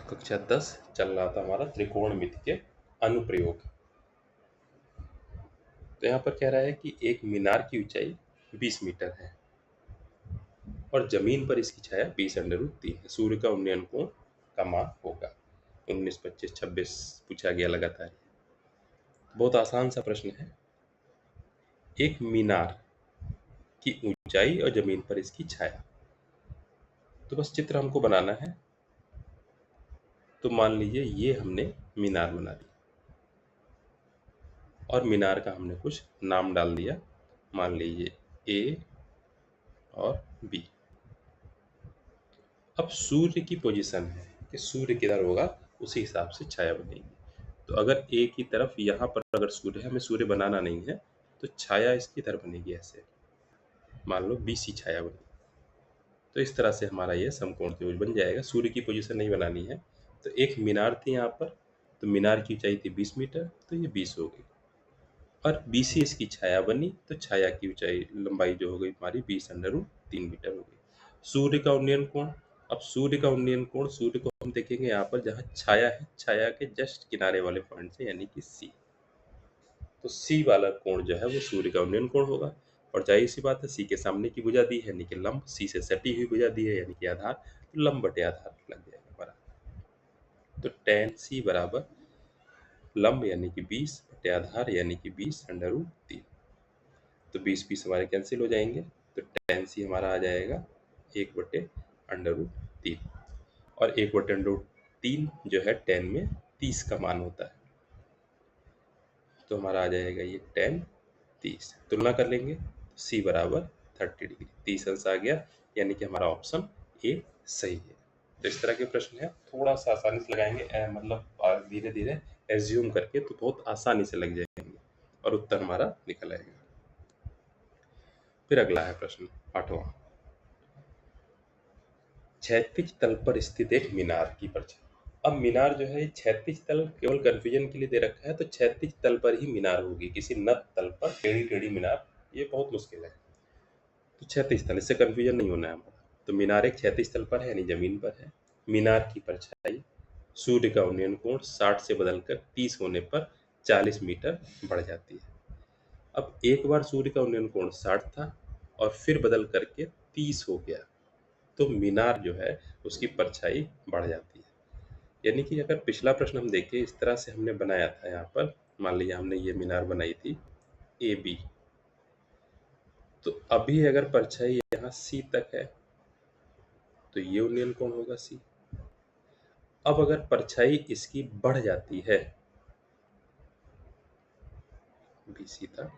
कक्षा 10 चल रहा था हमारा त्रिकोणमिति के अनुप्रयोग। तो यहाँ पर कह रहा है कि एक मीनार की ऊंचाई 20 मीटर है और जमीन पर इसकी छाया 20√3 है। सूर्य का उन्नयन कोण का मान होगा। 19, 25, 26 पूछा गया लगातार। बहुत आसान सा प्रश्न है। एक मीनार की ऊंचाई और जमीन पर इसकी छाया। तो बस चित्र हमको बनाना है। तो मान लीजिए ये हमने मीनार बना दी और मीनार का हमने कुछ नाम डाल दिया। मान लीजिए ए और बी। अब सूर्य की पोजीशन है कि सूर्य किधर होगा, उसी हिसाब से छाया बनेगी। तो अगर ए की तरफ यहाँ पर अगर सूर्य है, हमें सूर्य बनाना नहीं है, तो छाया इसकी इधर बनेगी ऐसे। मान लो बीसी छाया बनी। तो इस तरह से हमारा ये समकोण त्रिभुज बन जाएगा। सूर्य की पोजीशन नहीं बनानी है। तो एक मीनार थी यहाँ पर, तो मीनार की ऊंचाई थी 20 मीटर, तो ये 20 हो गई। और बीसी इसकी छाया बनी, तो छाया की ऊंचाई लंबाई जो हो गई हमारी 20√3 मीटर हो गई। सूर्य का उन्नयन कोण। अब सूर्य का उन्नयन कोण, सूर्य को हम देखेंगे यहाँ पर जहाँ छाया है, छाया के जस्ट किनारे वाले पॉइंट से, यानी कि सी। तो सी वाला कोण जो है वो सूर्य का उन्नयन कोण होगा। और जाहिर सी बात है, सी के सामने की भुजा दी है यानी कि लंब, सी से सटी हुई भुजा दी है यानी कि आधार, तो लंब बटे आधार लग जाएगा हमारा। तो tan सी बराबर लंब यानी कि 20 बटे आधार यानी कि 20√3। तो 20 हमारे कैंसिल हो जाएंगे। तो tan सी हमारा आ जाएगा 1/√3। और 1/√3 जो है tan में 30 का मान होता है। तो हमारा आ जाएगा ये tan 30। तुलना कर लेंगे, सी बराबर 30 डिग्री, 30 अंश आ गया, यानी कि हमारा ऑप्शन ए सही है। तो इस तरह के प्रश्न है, थोड़ा सा आसानी से लगाएंगे, मतलब धीरे धीरे एज्यूम करके, तो बहुत आसानी से लग जाएंगे और उत्तर हमारा निकल आएगा। फिर अगला है प्रश्न 8वां। क्षैतिज तल पर स्थित एक मीनार की परछाई। अब मीनार जो है क्षैतिज तल केवल कंफ्यूजन के लिए दे रखा है, तो क्षैतिज तल पर ही मीनार होगी। किसी नत तल पर टेढ़ी टेढ़ी मीनार ये बहुत मुश्किल है। तो क्षैतिज तल, इससे कंफ्यूजन नहीं होना है हमारा। तो मीनार एक क्षैतिज तल पर है यानी जमीन पर है। मीनार की परछाई सूर्य का उन्नयन कोण 60 से बदलकर 30 होने पर 40 मीटर बढ़ जाती है। अब एक बार सूर्य का उन्नयन कोण 60 था और फिर बदल करके 30 हो गया, तो मीनार जो है उसकी परछाई बढ़ जाती है। यानी कि अगर पिछला प्रश्न हम देखें, इस तरह से हमने बनाया था। यहाँ पर मान लीजिए हमने ये मीनार बनाई थी ए बी, तो अभी अगर परछाई यहाँ सी तक है तो ये उन्नयन कोण होगा सी। अब अगर परछाई इसकी बढ़ जाती है बी सी तक,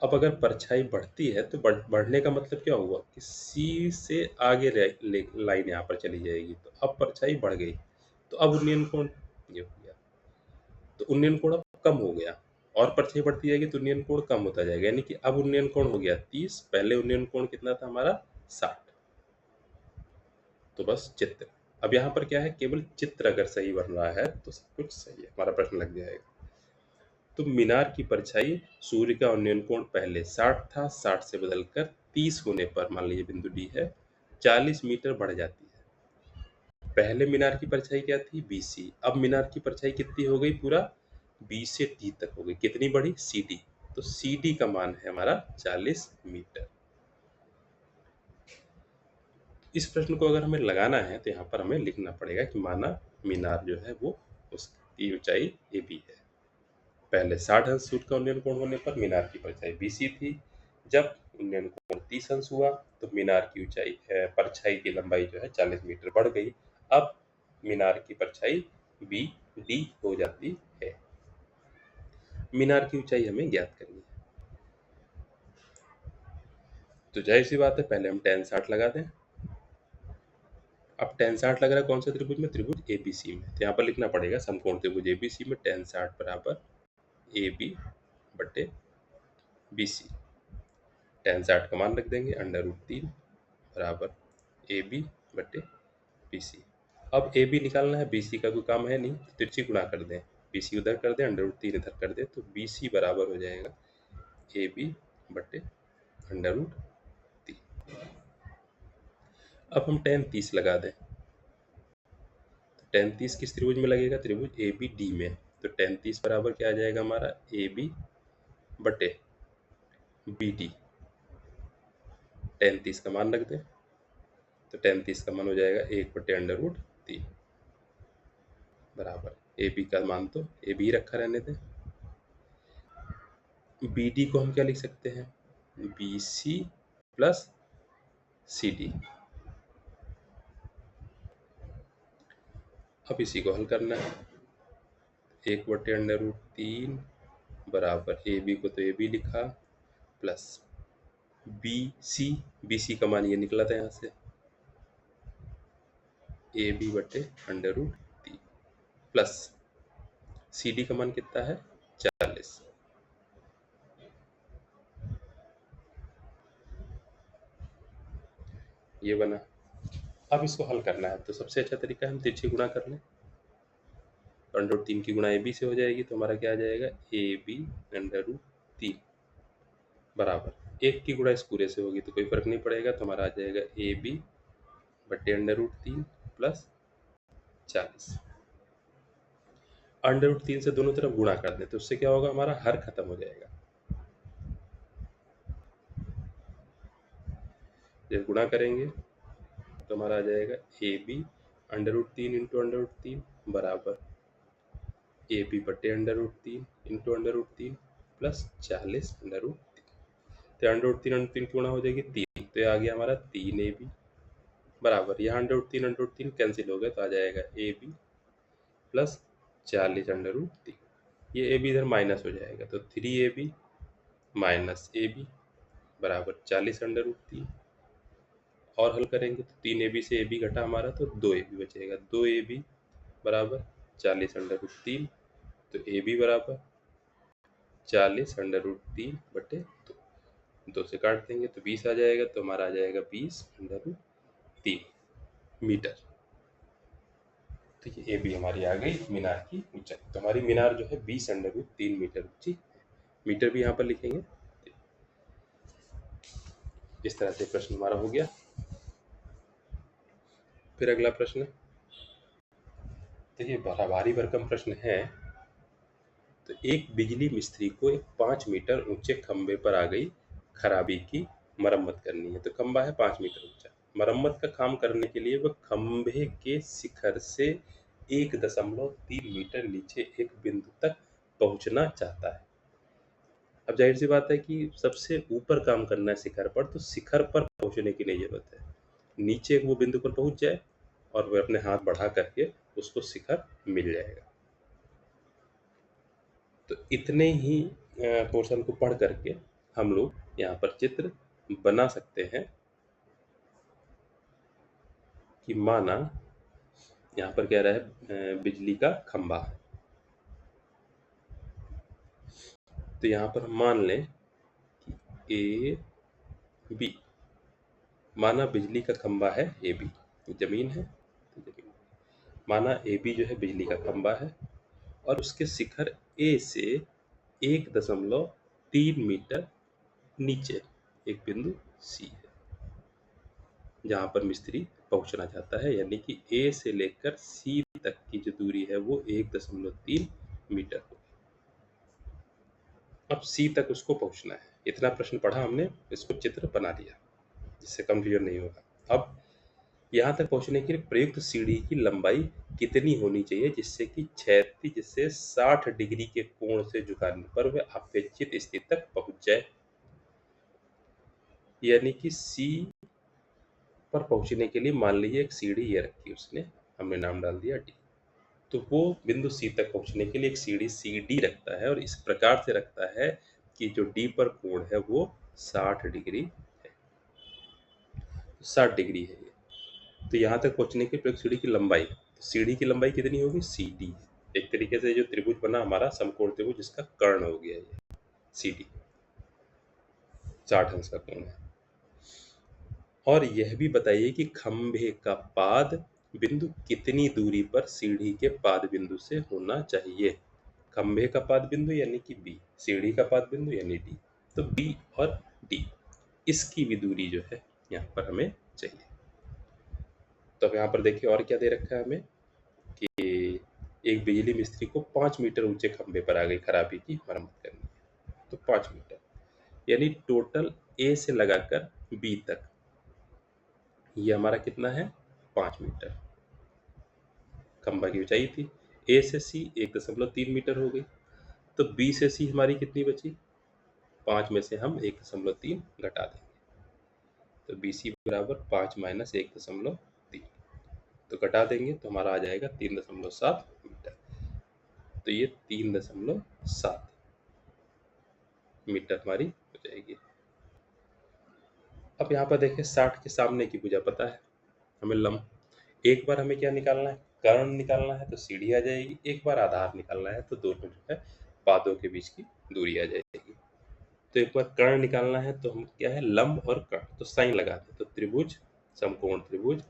अब अगर परछाई बढ़ती है तो बढ़ने का मतलब क्या हुआ कि सी से आगे लाइन यहाँ पर चली जाएगी। तो अब परछाई बढ़ गई, तो अब उन्नयन कोण ये हो गया। तो उन्नयन कोण अब कम हो गया और परछाई बढ़ती जाएगी तो उन्नयन कोण कम होता जाएगा। यानी कि अब उन्नयन कोण हो गया 30, पहले उन्नयन कोण कितना था हमारा 60। तो बस चित्र। अब यहाँ पर क्या है, केवल चित्र अगर सही बन रहा है तो सब कुछ सही है, हमारा प्रश्न लग जाएगा। तो मीनार की परछाई सूर्य का उन्नयन कोण पहले 60 था, 60 से बदलकर 30 होने पर, मान लीजिए बिंदु डी है, 40 मीटर बढ़ जाती है। पहले मीनार की परछाई क्या थी, बीसी। अब मीनार की परछाई कितनी हो गई, पूरा बी से डी तक हो गई। कितनी बढ़ी, सी डी। तो सी डी का मान है हमारा 40 मीटर। इस प्रश्न को अगर हमें लगाना है तो यहाँ पर हमें लिखना पड़ेगा कि माना मीनार जो है वो उसकी ऊंचाई ए बी है। पहले 60 अंश सूर्य का उन्नयन कोण होने पर मीनार की परछाई बीसी थी। जब उन्नयन कोण 30 अंश हुआ तो मीनार की ऊंचाई परछाई की लंबाई जो है 40 मीटर बढ़ गई। अब मीनार की परछाई बी डी हो जाती है। मीनार की ऊंचाई हमें ज्ञात करनी है। तो जाहिर सी बात है, पहले हम tan 60 लगा दें। अब tan 60 लग रहा है कौन सा त्रिभुज में, त्रिभुज एबीसी में। तो यहाँ पर लिखना पड़ेगा समकोण त्रिभुज एबीसी में tan 60 बराबर ए बी बटे बी सी। tan 60 का मान रख देंगे √3 बराबर ए बी बटे बी सी। अब ए बी निकालना है, बी सी का कोई काम है नहीं, तिरछी गुणा कर दें, बी सी उधर कर दें, √3 इधर कर दें, तो बी सी बराबर हो जाएगा ए बी बटे √3। अब हम tan 30 लगा दें। tan 30 किस त्रिभुज में लगेगा? त्रिभुज ए बी डी में। तो tan 30 बराबर क्या आ जाएगा हमारा? ए बी बटे बी डी। tan 30 का मान रख दें, तो tan 30 का मान हो जाएगा 1/√3 बराबर ए बी का मान तो ए बी रखा रहने दें। बी डी को हम क्या लिख सकते हैं? B C plus C D. अब इसी को हल करना है। 1/√3 बराबर ए बी को तो ए बी लिखा प्लस बी सी का मान ये निकला था यहाँ से ए बी बटे √3 प्लस सी डी का मान कितना है? 40। ये बना। अब इसको हल करना है तो सबसे अच्छा तरीका है हम तिरछी गुणा कर लें। √3 की गुणा ए बी से हो जाएगी तो हमारा क्या आ जाएगा? ए बी √3 बराबर 1 की गुणा इस पूरे से होगी तो कोई फर्क नहीं पड़ेगा, तो हमारा आ जाएगा ए बी बटे √3 प्लस 40। √3 से दोनों तरफ गुणा कर दें तो उससे क्या होगा? हमारा हर खत्म हो जाएगा। जब गुणा करेंगे तो हमारा आ जाएगा ए बी √3 इंटू √3 बराबर ए बी बटे √3 इंटू √3 प्लस 40 √3। तो √3 की गुणा हो जाएगी 3, तो ये आ गया हमारा 3 ए बी बराबर, यहाँ √3 कैंसिल हो गया तो आ जाएगा ए बी प्लस 40 √3। ये ए बी इधर माइनस हो जाएगा तो 3 A B minus A B बराबर 40 √3। और हल करेंगे तो 3 ए बी से ए बी घटा हमारा तो 2 ए बी बचेगा। 2 ए बी बराबर 40 √3, तो ए बी बराबर 40 √3 बटे 2। 2 से काट देंगे तो 20 आ जाएगा, तो हमारा आ जाएगा 20 √3 मीटर। तो ये ए बी हमारी आ गई मीनार की ऊंचाई। तो हमारी मीनार जो है 20 √3 मीटर ऊंची। मीटर भी यहाँ पर लिखेंगे। इस तरह से प्रश्न हमारा हो गया। फिर अगला प्रश्न, देखिए बड़ा भारी भरकम प्रश्न है। तो एक बिजली मिस्त्री को एक 5 मीटर ऊंचे खंबे पर आ गई खराबी की मरम्मत करनी है। तो खंबा है 5 मीटर ऊंचा। मरम्मत का काम करने के लिए वह खंबे के शिखर से 1.3 मीटर नीचे एक बिंदु तक पहुंचना चाहता है। अब जाहिर सी बात है कि सबसे ऊपर काम करना है शिखर पर, तो शिखर पर पहुंचने की नहीं जरूरत है। नीचे वो बिंदु पर पहुंच जाए और वह अपने हाथ बढ़ा करके उसको शिखर मिल जाएगा। तो इतने ही पोर्शन को पढ़ करके हम लोग यहाँ पर चित्र बना सकते हैं कि माना यहाँ पर कह रहा है बिजली का खंबा है। तो यहाँ पर हम मान लें कि ए बी, माना बिजली का खंबा है ए बी, जमीन है तो जमीन, माना ए बी जो है बिजली का खंबा है और उसके शिखर ए से 1.3 मीटर नीचे एक बिंदु सी है जहां पर मिस्त्री पहुंचना चाहता है, यानी कि ए से लेकर सी तक की जो दूरी है वो 1.3 मीटर होगी। अब सी तक उसको पहुंचना है। इतना प्रश्न पढ़ा हमने, इसको चित्र बना लिया जिससे कंफ्यूजन नहीं होगा। अब यहाँ तक पहुंचने के लिए प्रयुक्त सीढ़ी की लंबाई कितनी होनी चाहिए जिससे कि क्षैतिज से 60 डिग्री के कोण से झुकाने पर वह अपेक्षित स्थिति तक पहुंच जाए। यानी कि सी पर पहुंचने के लिए मान लीजिए एक सीढ़ी ये रखी उसने, हमने नाम डाल दिया डी। तो वो बिंदु सी तक पहुंचने के लिए एक सीढ़ी सी डी रखता है और इस प्रकार से रखता है कि जो डी पर कोण है वो 60 डिग्री है, 60 डिग्री है ये। तो यहाँ तक पहुंचने के लिए सीढ़ी की लंबाई, तो सीढ़ी की लंबाई कितनी होगी? C D. एक तरीके से जो त्रिभुज बना हमारा समकोण त्रिभुज, जिसका कर्ण हो गया ये सी डी, 60 अंश का कोण है। और यह भी बताइए कि खंभे का पाद बिंदु कितनी दूरी पर सीढ़ी के पाद बिंदु से होना चाहिए। खंभे का पाद बिंदु यानी कि बी, सीढ़ी का पाद बिंदु यानी डी। तो बी और डी इसकी भी दूरी जो है यहाँ पर हमें चाहिए। तो अब यहाँ पर देखिए और क्या दे रखा है हमें कि एक बिजली मिस्त्री को 5 मीटर ऊंचे खंभे पर आ गई खराबी की मरम्मत करनी है, तो 5 मीटर यानी टोटल ए से लगाकर बी तक ये हमारा कितना है 5 मीटर खंभा की ऊंचाई थी। ए से सी 1.3 मीटर हो गई, तो बी से सी हमारी कितनी बची, 5 में से हम 1.3 घटा देंगे, तो बी सी बराबर 5 माइनस 1.3, तो घटा देंगे तो हमारा आ जाएगा 3.7 मीटर। तो ये 3.7 मीटर हमारी हो जाएगी। अब यहाँ पर देखें 60 के सामने की भुजा पता है हमें लंब, एक बार हमें क्या निकालना है, कर्ण निकालना है तो सीढ़ी आ जाएगी, एक बार आधार निकालना है तो दोनों जो है पादों के बीच की दूरी आ जाएगी। तो एक बार कर्ण निकालना है तो हम क्या है लंब और कर्ण, तो साइन लगा दें, तो त्रिभुज समकोण त्रिभुज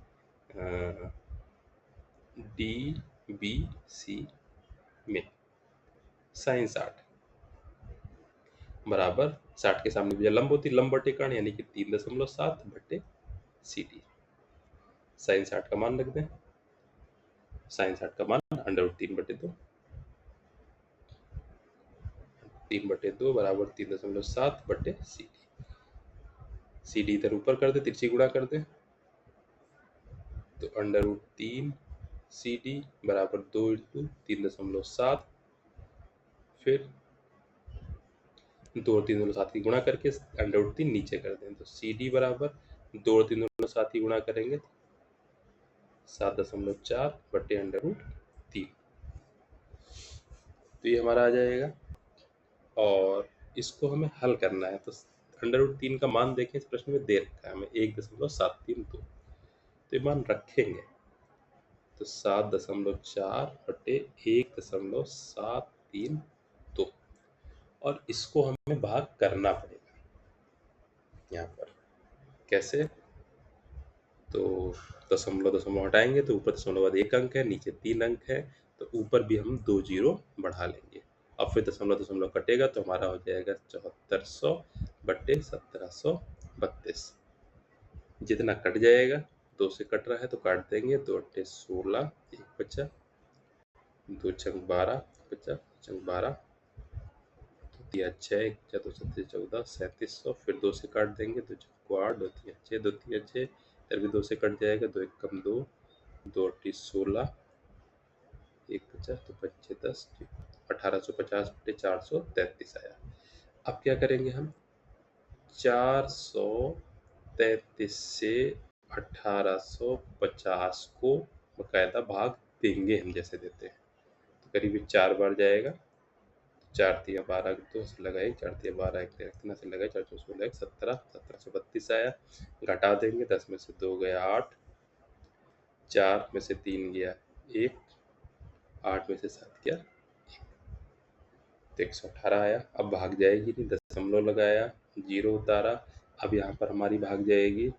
डी बी सी में साइन 60 बराबर 60 के सामने भुजा लंब होती, लंब बटे कर्ण यानी कि 3.7 बटे सी डी। साइन 60 का मान रख दें, साइन 60 का मान √3/2, 3/2 बराबर 3.7 बटे सी डी। सी डी इधर ऊपर कर दे, तिरछी गुणा कर दे, तो √3 सी डी बराबर 2 × 3.7, फिर 2 और 3.7 की गुणा करके √3 नीचे कर दें, तो सी डी बराबर 2 और 3.7 की गुणा करेंगे 7.4 बटे √3, तो ये हमारा आ जाएगा। और इसको हमें हल करना है, तो √3 का मान देखें इस प्रश्न में दे रखा है हमें 1.732, तो ये मान रखेंगे तो 7.4 बटे 1.732, और इसको हमें भाग करना पड़ेगा यहाँ पर। कैसे, तो दशमलव दशमलव हटाएंगे तो ऊपर दशमलव बाद 1 अंक है, नीचे 3 अंक है, तो ऊपर भी हम 2 जीरो बढ़ा लेंगे। अब फिर दशमलव दशमलव कटेगा तो हमारा हो जाएगा 7400 बटे 1732। जितना कट जाएगा 2 से कट रहा है तो काट देंगे, 2 × 16 1 बचा, 2 × 12 बचा, 12 दिया 6 1 बचा, 2 7 14 3700, फिर 2 से काट देंगे, 2 4 8 2 3 6 2 3 6, इधर भी 2 से कट जाएगा, 2 1 कम 2, 2 8 16 1 बचा, तो 5 10, 1850 बटे 433 आया। अब क्या करेंगे हम, 433 से 1850 को बकायदा भाग देंगे हम जैसे देते हैं, तो करीब 4 बार जाएगा, 4 3 12 2 से लगाए, 4 3 12 1 13 से लगाए, 4 4 16 1 17 1732 आया। घटा देंगे, 10 में से 2 गया 8, 4 में से 3 गया 1, 8 में से 7 गया 1, तो 118 आया। अब भाग जाएगी नहीं, दशमलव लगाया, जीरो उतारा, अब यहाँ पर हमारी भाग जाएगी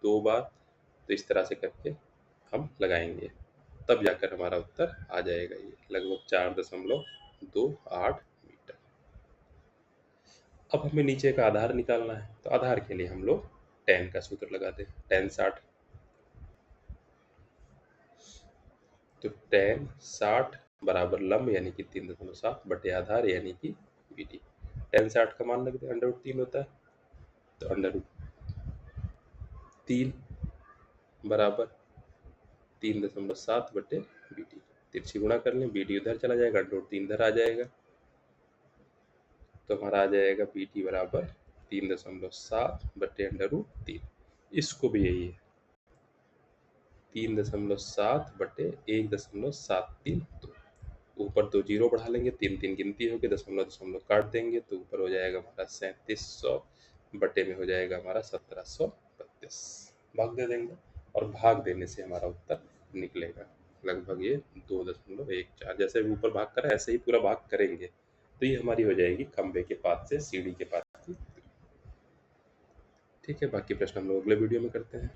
2 बार, तो इस तरह से करके हम लगाएंगे, तब जाकर हमारा उत्तर आ जाएगा ये लगभग 4.28 मीटर। अब हमें नीचे का आधार निकालना है, तो आधार के लिए हम लोग tan का सूत्र लगाते हैं, tan 60, तो tan 60 बराबर लंब यानी कि 3.7 बटे आधार यानी कि बी डी। tan 60 का मान लगते हैं √3 होता है, तो √3 बराबर 3.7 बटे बी डी, तिरछी गुणा कर लें, बी डी उधर चला जाएगा, √3 इधर आ जाएगा, तो हमारा आ जाएगा बी डी बराबर 3.7 बटे √3। इसको भी यही है 3.7 बटे 1.732, ऊपर 2 जीरो बढ़ा लेंगे, 3 3 गिनती होगी, दशमलव दशमलव काट देंगे, तो ऊपर हो जाएगा हमारा 3700 बटे में हो जाएगा हमारा 1732, भाग दे देंगे, और भाग देने से हमारा उत्तर निकलेगा लगभग ये 2.14। जैसे ऊपर भाग करा ऐसे ही पूरा भाग करेंगे, तो ये हमारी हो जाएगी खंबे के पास से सीढ़ी के पास की। ठीक है, बाकी प्रश्न हम लोग अगले वीडियो में करते हैं।